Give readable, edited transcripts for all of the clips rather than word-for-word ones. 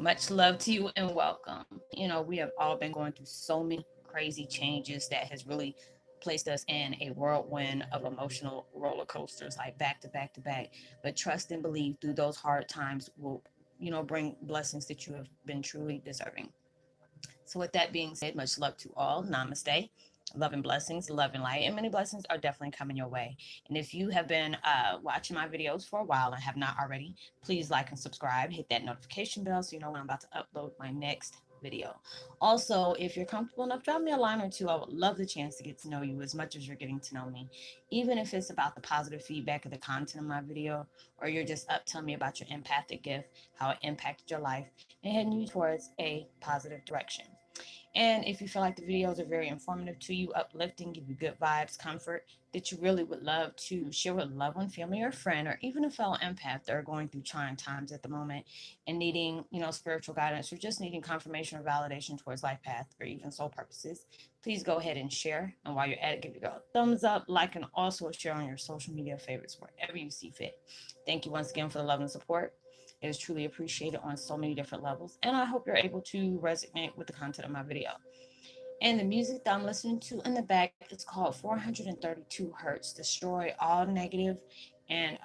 Much love to you and welcome. We have all been going through so many crazy changes that has really placed us in a whirlwind of emotional roller coasters, like back to back to back. But trust and believe through those hard times will, bring blessings that you have been truly deserving. So, with that being said, much love to all. Namaste. Love and blessings, love and light, and many blessings are definitely coming your way. And if you have been watching my videos for a while and have not already, please like and subscribe. Hit that notification bell so you know when I'm about to upload my next video. Also, if you're comfortable enough, drop me a line or two. I would love the chance to get to know you as much as you're getting to know me, even if it's about the positive feedback of the content of my video, or you're just up telling me about your empathic gift, how it impacted your life, and heading you towards a positive direction. And if you feel like the videos are very informative to you, uplifting, give you good vibes, comfort, that you really would love to share with a loved one, family, or friend, or even a fellow empath that are going through trying times at the moment and needing, spiritual guidance or just needing confirmation or validation towards life path or even soul purposes, please go ahead and share. And while you're at it, give it a thumbs up, like, and also share on your social media favorites wherever you see fit. Thank you once again for the love and support. It is truly appreciated on so many different levels, and I hope you're able to resonate with the content of my video. And the music that I'm listening to in the back is called 432 Hertz. Destroy all negative and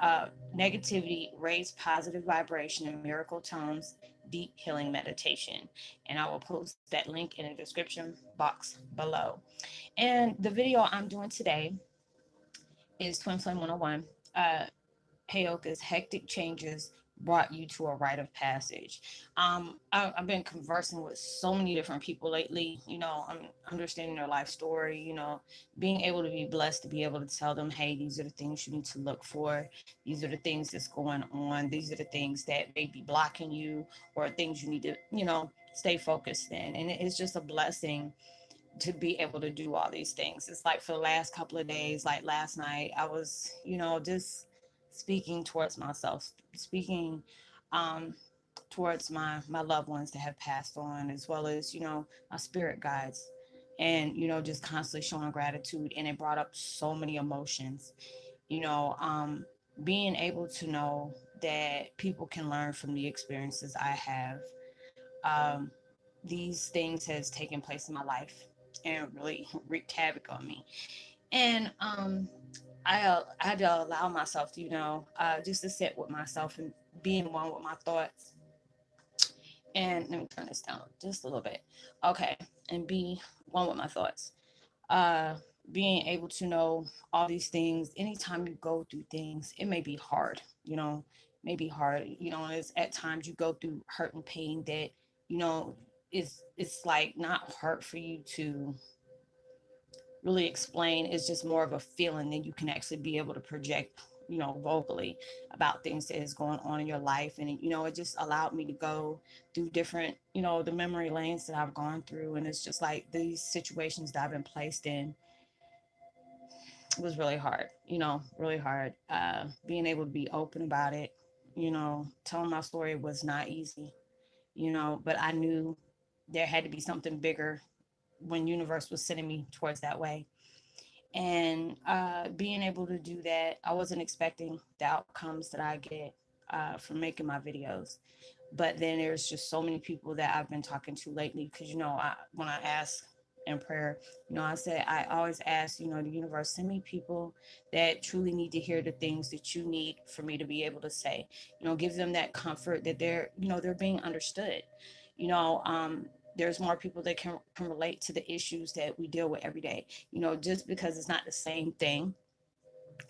negativity, raise positive vibration and miracle tones, deep healing meditation. And I will post that link in the description box below. And the video I'm doing today is Twin Flame 101. Heyoka's hectic changes brought you to a rite of passage. I've been conversing with so many different people lately. I'm understanding their life story. Being able to be blessed to be able to tell them, hey, these are the things you need to look for. These are the things that's going on. These are the things that may be blocking you, or things you need to, stay focused in. And it's just a blessing to be able to do all these things. It's like for the last couple of days, like last night, I was, just speaking towards myself, speaking um, towards my loved ones that have passed on, as well as, my spirit guides, and, just constantly showing gratitude. And it brought up so many emotions, you know, um, being able to know that people can learn from the experiences I have. Um, these things has taken place in my life and really wreaked havoc on me. And I had to allow myself to, just to sit with myself and be in one with my thoughts. And let me turn this down just a little bit. Okay. And be one with my thoughts. Uh, Being able to know all these things, anytime you go through things, it may be hard, maybe hard, it's at times you go through hurt and pain that, you know, it's like not hard for you to really explain. It's just more of a feeling that you can actually be able to project, vocally about things that is going on in your life. And, it just allowed me to go through different, the memory lanes that I've gone through. And it's just like these situations that I've been placed in was really hard, really hard. Being able to be open about it, telling my story was not easy, but I knew there had to be something bigger when universe was sending me towards that way. And being able to do that, I wasn't expecting the outcomes that I get from making my videos. But then there's just so many people that I've been talking to lately, because when I ask in prayer, I said I always ask, the universe, send me people that truly need to hear the things that you need for me to be able to say. Give them that comfort that they're being understood. you know um there's more people that can relate to the issues that we deal with every day. Just because it's not the same thing,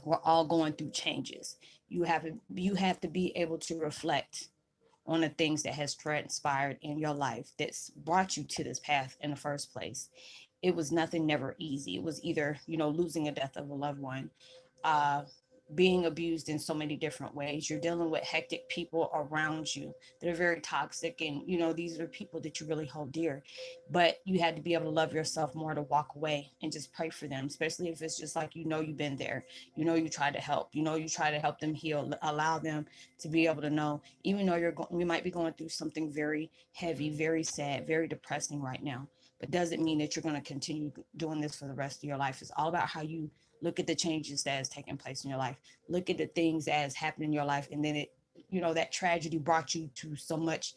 we're all going through changes. You have to be able to reflect on the things that has transpired in your life that's brought you to this path in the first place. It was nothing, never easy. It was either, losing a death of a loved one, uh, being abused in so many different ways. You're dealing with hectic people around you that are very toxic. And, these are people that you really hold dear. But you had to be able to love yourself more to walk away and just pray for them, especially if it's just like, you've been there, you try to help, you try to help them heal, allow them to be able to know, even though we might be going through something very heavy, very sad, very depressing right now, but doesn't mean that you're going to continue doing this for the rest of your life. It's all about how you look at the changes that has taken place in your life. Look at the things that has happened in your life. And then that tragedy brought you to so much,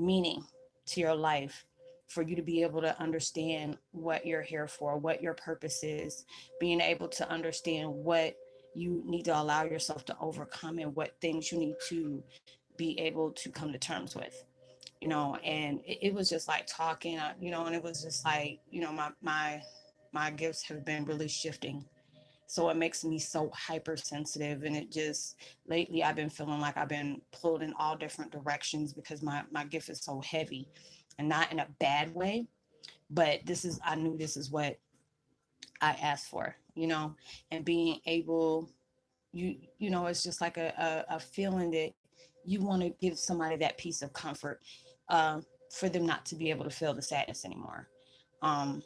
meaning to your life, for you to be able to understand what you're here for, what your purpose is, being able to understand what you need to allow yourself to overcome and what things you need to be able to come to terms with, and it was just like talking, and it was just like, my gifts have been really shifting. So it makes me so hypersensitive. And it just, lately I've been feeling like I've been pulled in all different directions because my gift is so heavy, and not in a bad way, but I knew this is what I asked for, and being able, it's just like a feeling that you want to give somebody that piece of comfort, for them not to be able to feel the sadness anymore. Um,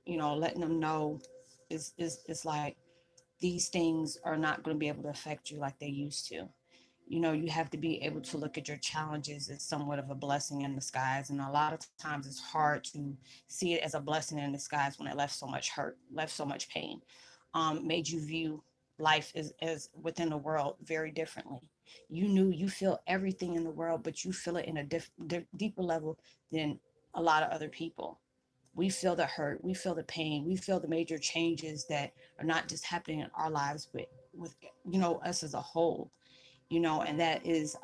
letting them know is like, these things are not going to be able to affect you like they used to. You have to be able to look at your challenges as somewhat of a blessing in disguise. And a lot of times it's hard to see it as a blessing in disguise when it left so much hurt, left so much pain, made you view life as within the world very differently. You feel everything in the world, but you feel it in a deeper level than a lot of other people. We feel the hurt, we feel the pain, we feel the major changes that are not just happening in our lives, but with us as a whole. And that is,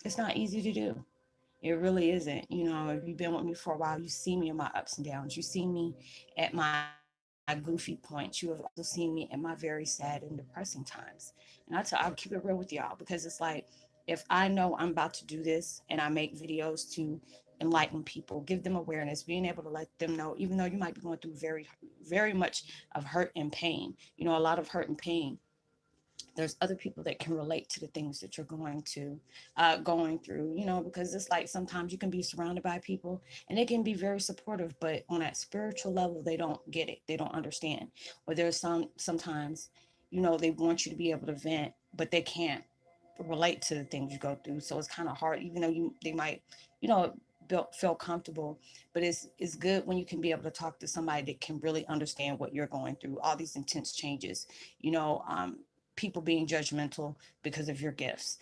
it's not easy to do. It really isn't. If you've been with me for a while, you see me in my ups and downs. You see me at my goofy points. You have also seen me at my very sad and depressing times. And I'll keep it real with y'all, because it's like, if I know I'm about to do this and I make videos to enlighten people, give them awareness, being able to let them know, even though you might be going through very, very much of hurt and pain, a lot of hurt and pain, there's other people that can relate to the things that you're going through, because it's like sometimes you can be surrounded by people and they can be very supportive, but on that spiritual level they don't get it, they don't understand. Or there's sometimes, they want you to be able to vent, but they can't relate to the things you go through. So it's kind of hard, even though they might, you know feel comfortable. But it's good when you can be able to talk to somebody that can really understand what you're going through, all these intense changes, you know um people being judgmental because of your gifts,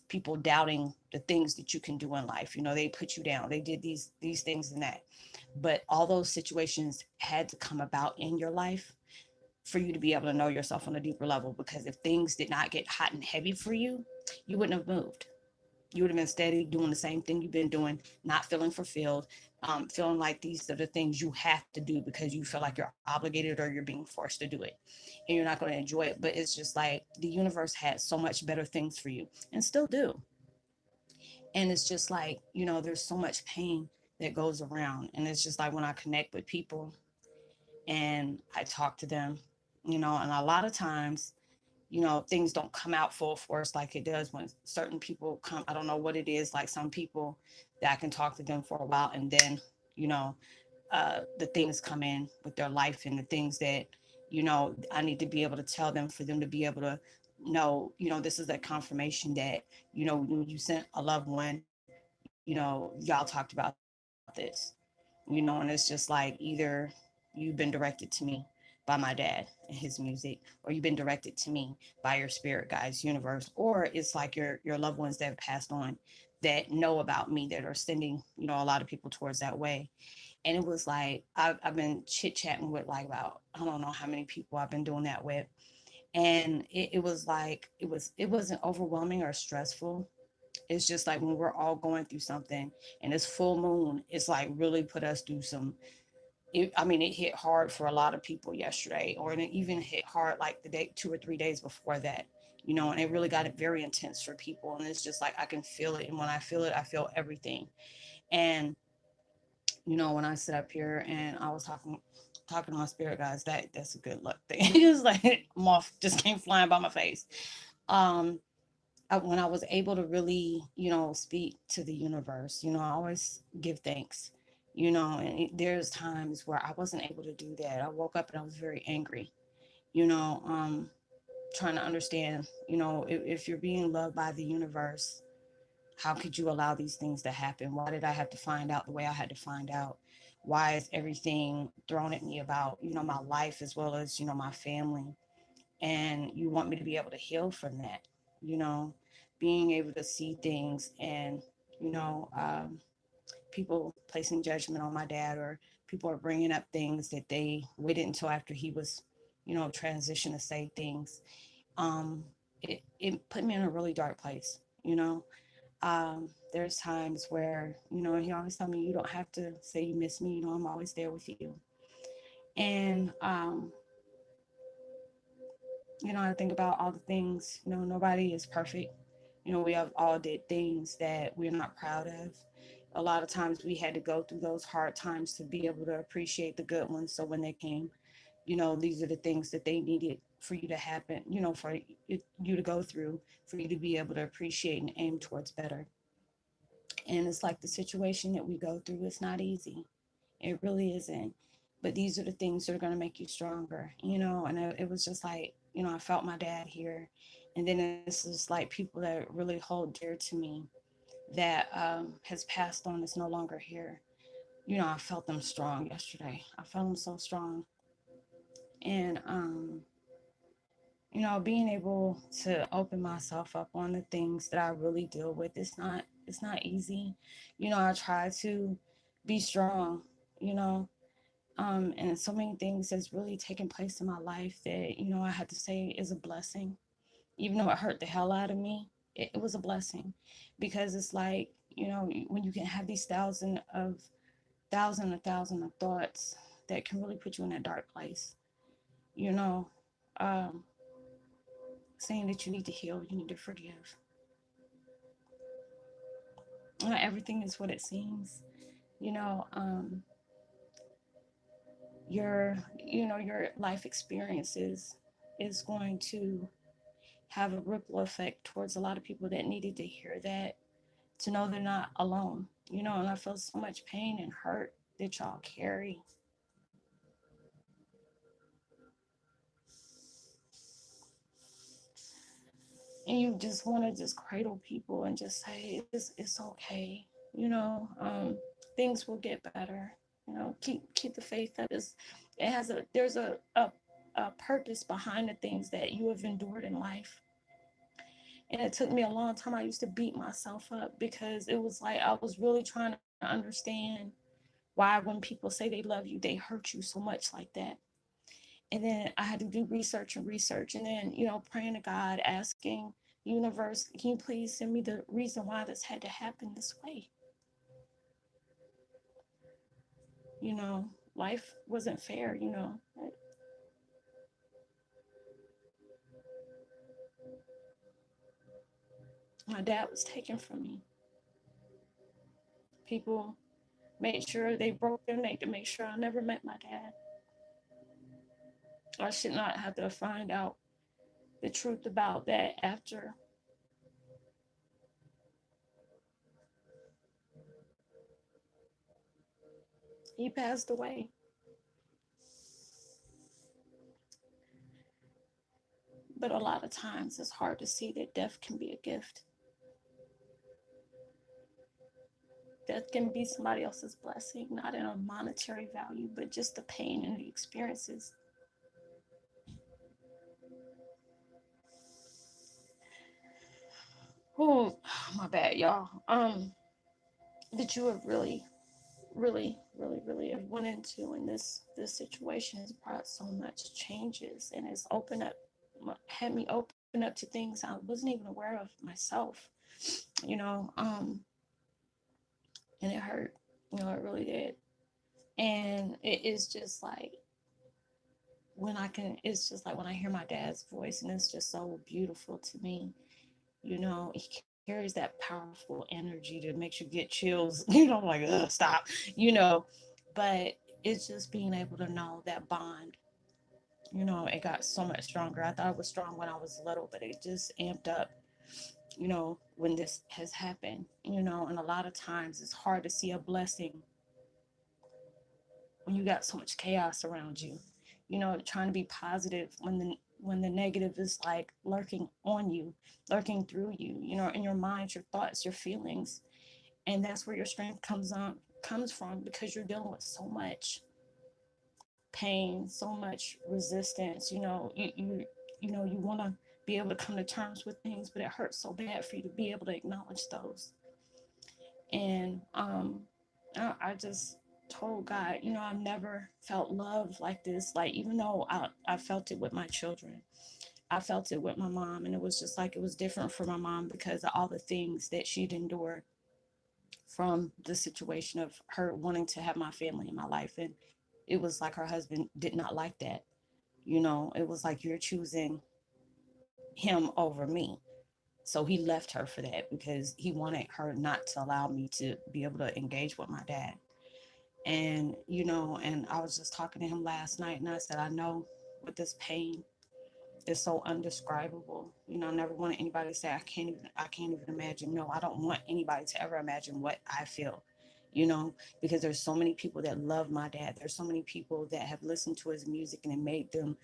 people doubting the things that you can do in life. They put you down, they did these things and that. But all those situations had to come about in your life for you to be able to know yourself on a deeper level. Because if things did not get hot and heavy for you, you wouldn't have moved. You would have been steady doing the same thing you've been doing, not feeling fulfilled, feeling like these are the things you have to do because you feel like you're obligated or you're being forced to do it, and you're not going to enjoy it. But it's just like the universe had so much better things for you and still do. And it's just like, there's so much pain that goes around. And it's just like when I connect with people and I talk to them, and a lot of times, things don't come out full force like it does when certain people come. I don't know what it is. Like some people that I can talk to them for a while, and then, you know, the things come in with their life and the things that, I need to be able to tell them for them to be able to know, this is a confirmation that, when you sent a loved one, y'all talked about this, and it's just like, either you've been directed to me by my dad and his music, or you've been directed to me by your spirit guides, universe, or it's like your loved ones that have passed on that know about me, that are sending, a lot of people towards that way. And it was like, I've been chit chatting with like about, I don't know how many people I've been doing that with. And it was like, it wasn't overwhelming or stressful. It's just like when we're all going through something and it's full moon, it's like really put us through some. It hit hard for a lot of people yesterday, or it even hit hard like the day, 2 or 3 days before that, and it really got it very intense for people. And it's just like I can feel it, and when I feel it, I feel everything. And when I sit up here and I was talking to my spirit guys, that's a good luck thing. It's like moth just came flying by my face. Um, when I was able to really, speak to the universe, I always give thanks, and there's times where I wasn't able to do that. I woke up and I was very angry, you know, um, trying to understand, if you're being loved by the universe, how could you allow these things to happen? Why did I have to find out the way I had to find out? Why is everything thrown at me about, my life as well as, my family? And you want me to be able to heal from that, you know, being able to see things and you know, people placing judgment on my dad, or people are bringing up things that they waited until after he was, transition to say things. Um, it put me in a really dark place, there's times where, he always tell me, you don't have to say you miss me, I'm always there with you. And, I think about all the things, nobody is perfect. We have all did things that we're not proud of. A lot of times we had to go through those hard times to be able to appreciate the good ones. So when they came, these are the things that they needed for you to happen, for you to go through, for you to be able to appreciate and aim towards better. And it's like the situation that we go through is not easy. It really isn't. But these are the things that are going to make you stronger, And it was just like, I felt my dad here. And then it's just like people that really hold dear to me that has passed on, is no longer here. I felt them strong yesterday. I felt them so strong. And, being able to open myself up on the things that I really deal with, it's not easy. I try to be strong, you know, and so many things that's really taken place in my life that, I had to say is a blessing. Even though it hurt the hell out of me, it was a blessing, because it's like, when you can have these thousand of thoughts that can really put you in that dark place, you know, um, saying that you need to heal, you need to forgive. Not everything is what it seems. You know, um, your life experiences is going to have a ripple effect towards a lot of people that needed to hear that, to know they're not alone. And I feel so much pain and hurt that y'all carry. And you just want to just cradle people and just say it's okay. Things will get better. Keep the faith up. There's a purpose behind the things that you have endured in life. And it took me a long time. I used to beat myself up because it was like I was really trying to understand why, when people say they love you, they hurt you so much like that. And then I had to do research, and then, praying to God, asking the universe, can you please send me the reason why this had to happen this way? Life wasn't fair. My dad was taken from me. People made sure they broke their neck to make sure I never met my dad. I should not have to find out the truth about that after he passed away. But a lot of times it's hard to see that death can be a gift. Death can be somebody else's blessing, not in a monetary value, but just the pain and the experiences. Oh, my bad, y'all. That you have really, really, really, really have went into, and this situation has brought so much changes, and it's opened up, had me open up to things I wasn't even aware of myself. You know, um, and it hurt. It really did. And it is just like it's just like when I hear my dad's voice, and it's just so beautiful to me. He carries that powerful energy that makes you get chills. Like, ugh, stop. You know, but it's just being able to know that bond. It got so much stronger. I thought it was strong when I was little, but it just amped up. When this has happened. And a lot of times it's hard to see a blessing when you got so much chaos around you. Trying to be positive when the negative is like lurking on you, lurking through you, in your mind, your thoughts, your feelings. And that's where your strength comes from, because you're dealing with so much pain, so much resistance. You want to be able to come to terms with things, but it hurts so bad for you to be able to acknowledge those. And I just told God, I've never felt love like this. Like, even though I felt it with my children, I felt it with my mom. And it was just like, it was different for my mom because of all the things that she'd endured from the situation of her wanting to have my family in my life. And it was like her husband did not like that. It was like, you're choosing him over me. So he left her for that because he wanted her not to allow me to be able to engage with my dad. And I was just talking to him last night and I said, I know with this pain is so undescribable. I never wanted anybody to say I can't even imagine. No, I don't want anybody to ever imagine what I feel. Because there's so many people that love my dad. There's so many people that have listened to his music and it made them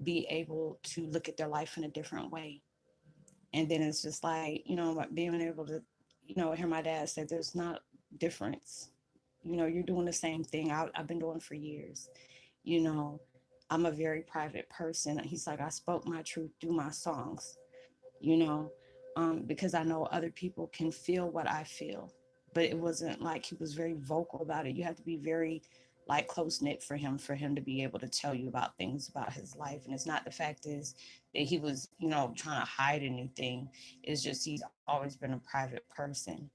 be able to look at their life in a different way. And then it's just like, being able to, hear my dad say there's not difference. You're doing the same thing I've been doing for years. You know, I'm a very private person. He's like, I spoke my truth through my songs, you know, because I know other people can feel what I feel. But it wasn't like he was very vocal about it. You have to be very like close knit for him to be able to tell you about things about his life. And it's not the fact is that he was, trying to hide anything. It's just he's always been a private person.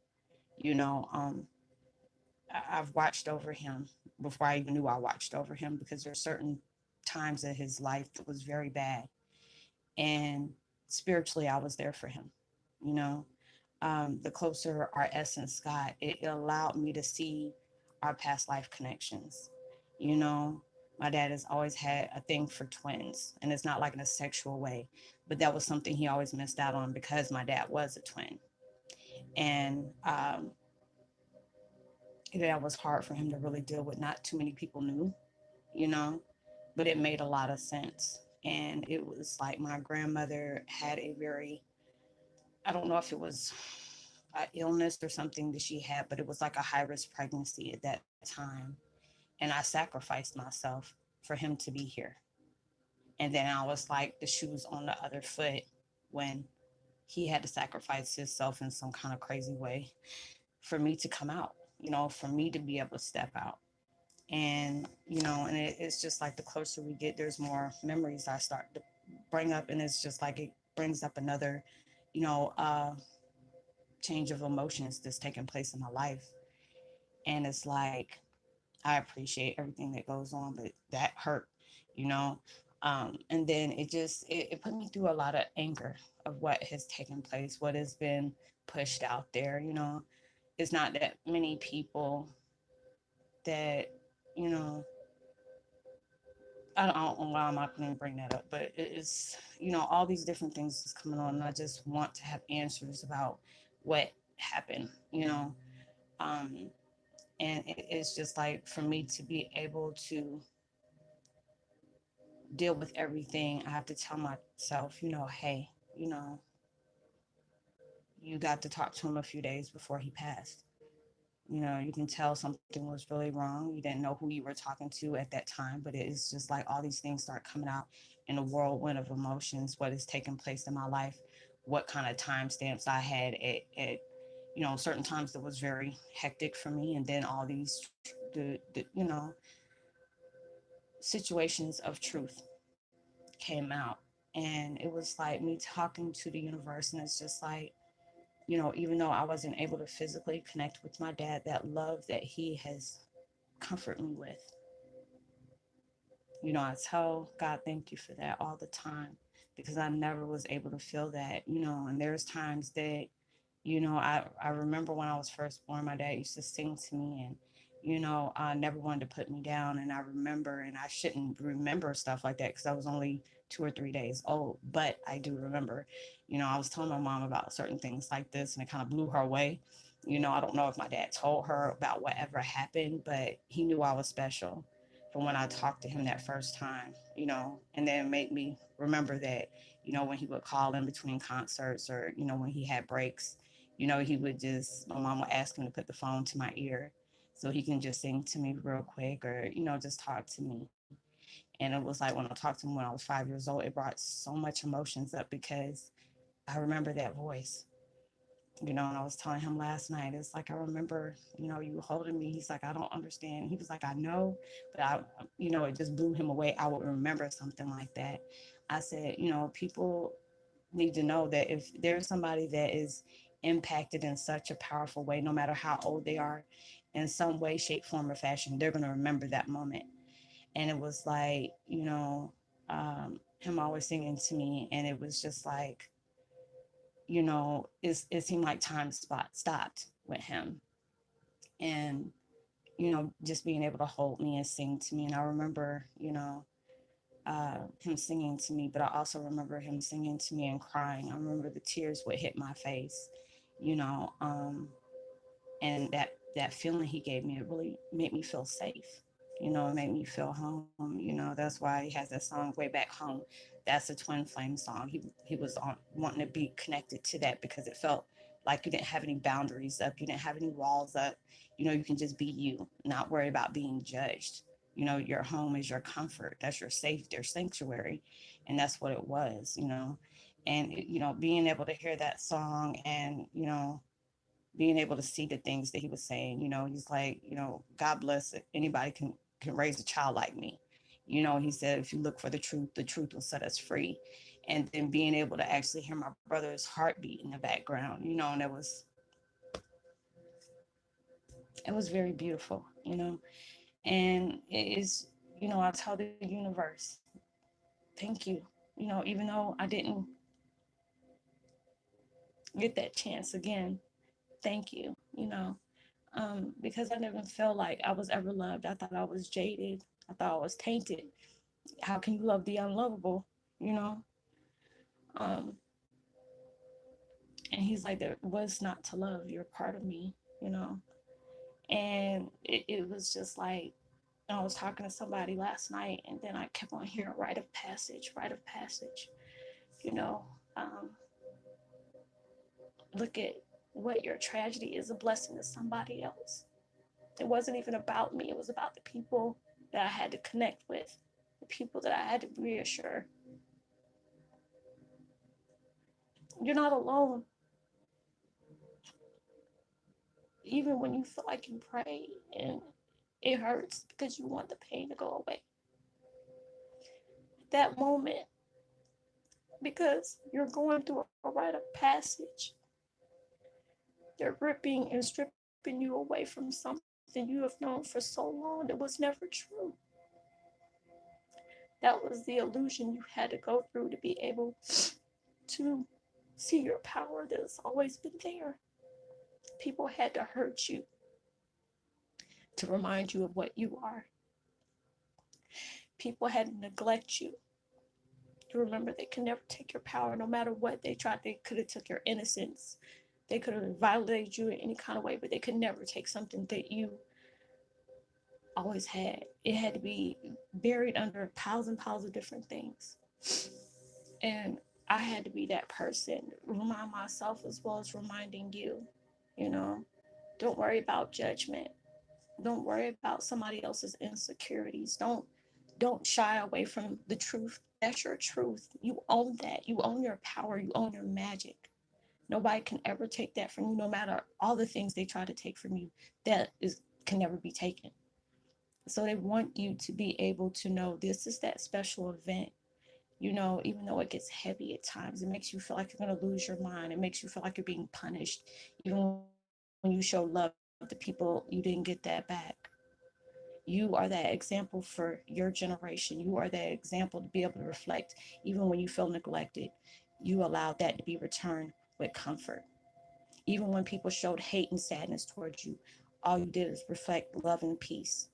You know, um, I've watched over him before I even knew I watched over him because there's certain times in his life that was very bad. And spiritually, I was there for him. You know, the closer our essence got, it allowed me to see our past life connections. You know, my dad has always had a thing for twins, and it's not like in a sexual way, but that was something he always missed out on because my dad was a twin. And that was hard for him to really deal with. Not too many people knew, you know, but it made a lot of sense. And it was like my grandmother had a very, I don't know if it was an illness or something that she had, but it was like a high risk pregnancy at that time. And I sacrificed myself for him to be here. And then I was like the shoes on the other foot when he had to sacrifice himself in some kind of crazy way for me to come out, for me to be able to step out. And it's just like the closer we get, there's more memories I start to bring up, and it's just like it brings up another you know uh change of emotions that's taking place in my life. And it's like I appreciate everything that goes on, but that hurt you know and then it put me through a lot of anger of what has taken place, what has been pushed out there. It's not that many people that you know I don't know why I'm not going to bring that up, but it's, all these different things is coming on. And I just want to have answers about what happened, Um, and it's just like for me to be able to deal with everything, I have to tell myself, hey, you got to talk to him a few days before he passed. You can tell something was really wrong. You didn't know who you were talking to at that time, but it's just like all these things start coming out in a whirlwind of emotions, what is taking place in my life, what kind of timestamps I had at certain times that was very hectic for me. And then all these, situations of truth came out. And it was like me talking to the universe. And it's just like, even though I wasn't able to physically connect with my dad, that love that he has comforted me with. I tell God, thank you for that all the time because I never was able to feel that, and there's times that, I remember when I was first born, my dad used to sing to me and, I never wanted to put me down. And I remember, and I shouldn't remember stuff like that because I was only 2 or 3 days old, but I do remember, I was telling my mom about certain things like this and it kind of blew her away. I don't know if my dad told her about whatever happened, but he knew I was special from when I talked to him that first time, and then made me remember that, when he would call in between concerts or, when he had breaks, he would just, my mom would ask him to put the phone to my ear so he can just sing to me real quick or, just talk to me. And it was like when I talked to him when I was 5 years old, it brought so much emotions up because I remember that voice. And I was telling him last night, it's like, I remember, you holding me. He's like, I don't understand. He was like, I know, but it just blew him away. I would remember something like that. I said, people need to know that if there's somebody that is impacted in such a powerful way, no matter how old they are, in some way, shape, form, or fashion, they're going to remember that moment. And it was like, him always singing to me. And it was just like, it seemed like time stopped with him. And, just being able to hold me and sing to me. And I remember, him singing to me, but I also remember him singing to me and crying. I remember the tears would hit my face, you know, um, and that feeling he gave me, it really made me feel safe. It made me feel home. That's why he has that song "Way Back Home." That's a Twin Flame song. He was on wanting to be connected to that because it felt like you didn't have any boundaries up, you didn't have any walls up. You can just be you, not worry about being judged. Your home is your comfort. That's your safe, your sanctuary, and that's what it was. And being able to hear that song and being able to see the things that he was saying. He's like, God bless it. Anybody can raise a child like me. He said, if you look for the truth will set us free. And then being able to actually hear my brother's heartbeat in the background, and it was very beautiful, and it is, I tell the universe, thank you. Even though I didn't get that chance again, thank you, because I never felt like I was ever loved. I thought I was jaded. I thought I was tainted. How can you love the unlovable? You know? Um, and he's like, there was not to love. You're part of me, you know? And it was just like, I was talking to somebody last night, and then I kept on hearing rite of passage, rite of passage. You know, um, look at what your tragedy is a blessing to somebody else. It wasn't even about me. It was about the people that I had to connect with, the people that I had to reassure. You're not alone. Even when you feel like you pray and it hurts because you want the pain to go away. That moment, because you're going through a rite of passage, they're ripping and stripping you away from something you have known for so long that was never true. That was the illusion you had to go through to be able to see your power that has always been there. People had to hurt you to remind you of what you are. People had to neglect you to remember they can never take your power no matter what they tried. They could have took your innocence. They could have violated you in any kind of way, but they could never take something that you always had. It had to be buried under piles and piles of different things. And I had to be that person, remind myself as well as reminding you, you know, don't worry about judgment. Don't worry about somebody else's insecurities. Don't shy away from the truth. That's your truth. You own that. You own your power. You own your magic. Nobody can ever take that from you, no matter all the things they try to take from you. That is can never be taken. So they want you to be able to know this is that special event. Even though it gets heavy at times, it makes you feel like you're going to lose your mind. It makes you feel like you're being punished. Even when you show love to people, you didn't get that back. You are that example for your generation. You are that example to be able to reflect. Even when you feel neglected, you allowed that to be returned with comfort. Even when people showed hate and sadness towards you, all you did is reflect love and peace.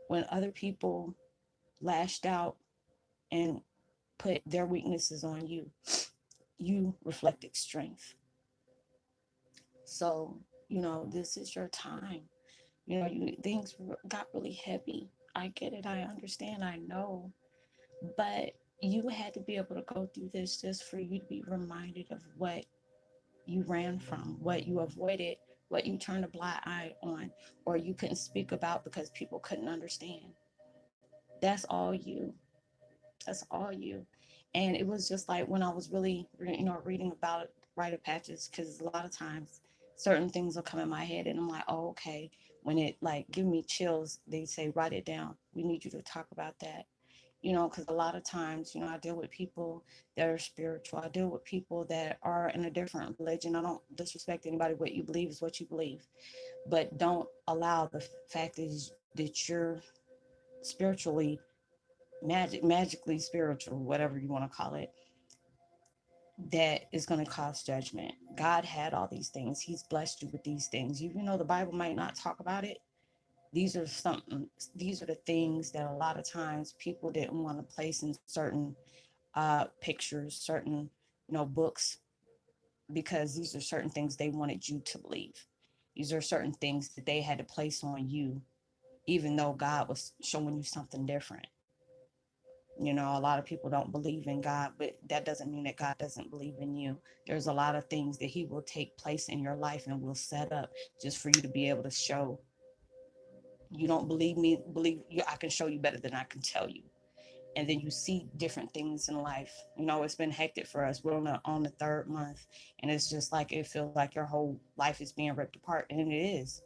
When other people lashed out and put their weaknesses on you, you reflected strength. So, this is your time. Things got really heavy. I get it. I understand. I know. But you had to be able to go through this just for you to be reminded of what you ran from, what you avoided, what you turned a blind eye on, or you couldn't speak about because people couldn't understand. That's all you. That's all you. And it was just like when I was really, reading about rite of patches, because a lot of times certain things will come in my head and I'm like, oh, okay. When it like give me chills, they say, write it down. We need you to talk about that. Because a lot of times, I deal with people that are spiritual. I deal with people that are in a different religion. I don't disrespect anybody. What you believe is what you believe, but don't allow the fact that you're spiritually magically spiritual, whatever you want to call it, that is going to cause judgment. God had all these things. He's blessed you with these things. Even though the Bible might not talk about it, these are something. These are the things that a lot of times people didn't want to place in certain pictures, certain books, because these are certain things they wanted you to believe. These are certain things that they had to place on you, even though God was showing you something different. A lot of people don't believe in God, but that doesn't mean that God doesn't believe in you. There's a lot of things that He will take place in your life and will set up just for you to be able to show. You don't believe me, believe you. I can show you better than I can tell you. And then you see different things in life. It's been hectic for us. We're on the third month, and it's just like it feels like your whole life is being ripped apart, and it is,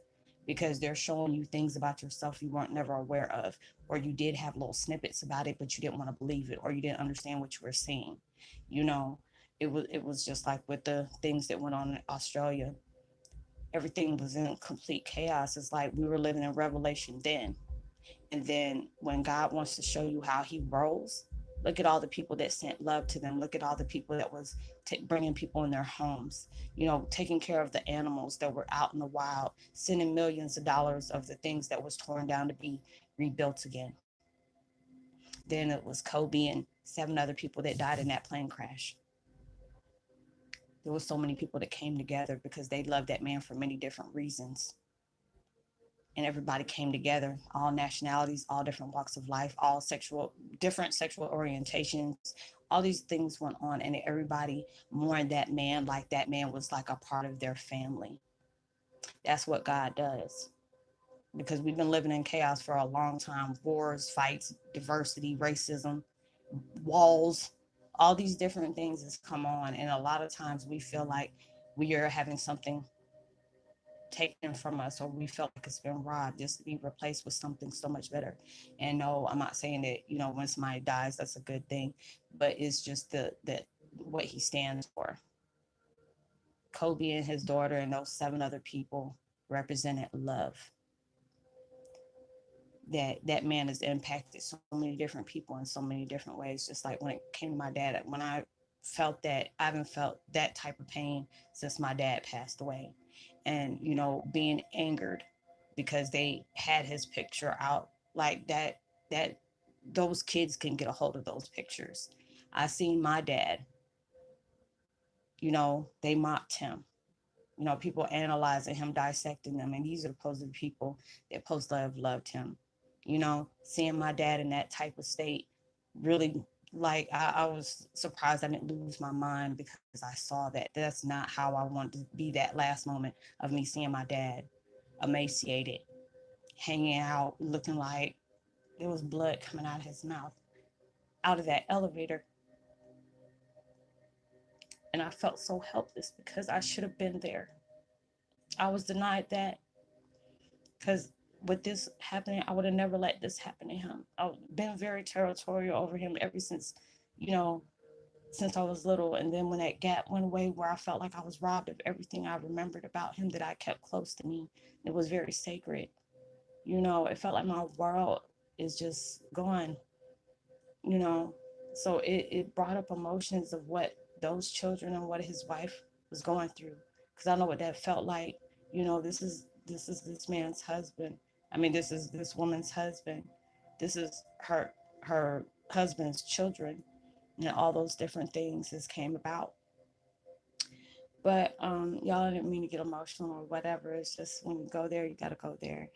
because they're showing you things about yourself you weren't never aware of, or you did have little snippets about it, but you didn't want to believe it, or you didn't understand what you were seeing. You know, it was just like with the things that went on in Australia. Everything was in complete chaos. It's like we were living in Revelation then. And then when God wants to show you how He rolls, look at all the people that sent love to them. Look at all the people that was bringing people in their homes, taking care of the animals that were out in the wild, sending millions of dollars of the things that was torn down to be rebuilt again. Then it was Kobe and 7 other people that died in that plane crash. There was so many people that came together because they loved that man for many different reasons. And everybody came together, all nationalities, all different walks of life, all different sexual orientations. All these things went on, and everybody mourned that man like that man was like a part of their family. That's what God does, because we've been living in chaos for a long time. Wars, fights, diversity, racism, walls, all these different things has come on, and a lot of times we feel like we are having something taken from us, or we felt like it's been robbed, just to be replaced with something so much better. And no, I'm not saying that when somebody dies that's a good thing, but it's just the what he stands for. Kobe and his daughter and those 7 other people represented love. That man has impacted so many different people in so many different ways. Just like when it came to my dad, when I felt that, I haven't felt that type of pain since my dad passed away. And being angered because they had his picture out like that those kids can get a hold of those pictures. I seen my dad, they mocked him, people analyzing him, dissecting them, and these are supposed to be people that supposed to have loved him. Seeing my dad in that type of state, really, like I was surprised I didn't lose my mind, because I saw that that's not how I wanted to be. That last moment of me seeing my dad emaciated, hanging out, looking like there was blood coming out of his mouth, out of that elevator. And I felt so helpless because I should have been there. I was denied that, because with this happening, I would have never let this happen to him. I've been very territorial over him ever since, you know, since I was little. And then when that gap went away, where I felt like I was robbed of everything I remembered about him that I kept close to me, it was very sacred. It felt like my world is just gone, you know. So it brought up emotions of what those children and what his wife was going through. Because I know what that felt like. This is this man's husband. I mean, this is this woman's husband. This is her husband's children, and all those different things has came about. But y'all, I didn't mean to get emotional or whatever. It's just when you go there, you gotta go there.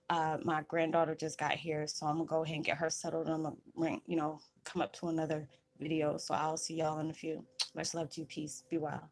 My granddaughter just got here, so I'm gonna go ahead and get her settled. I'm gonna come up to another video. So I'll see y'all in a few. Much love to you. Peace. Be well.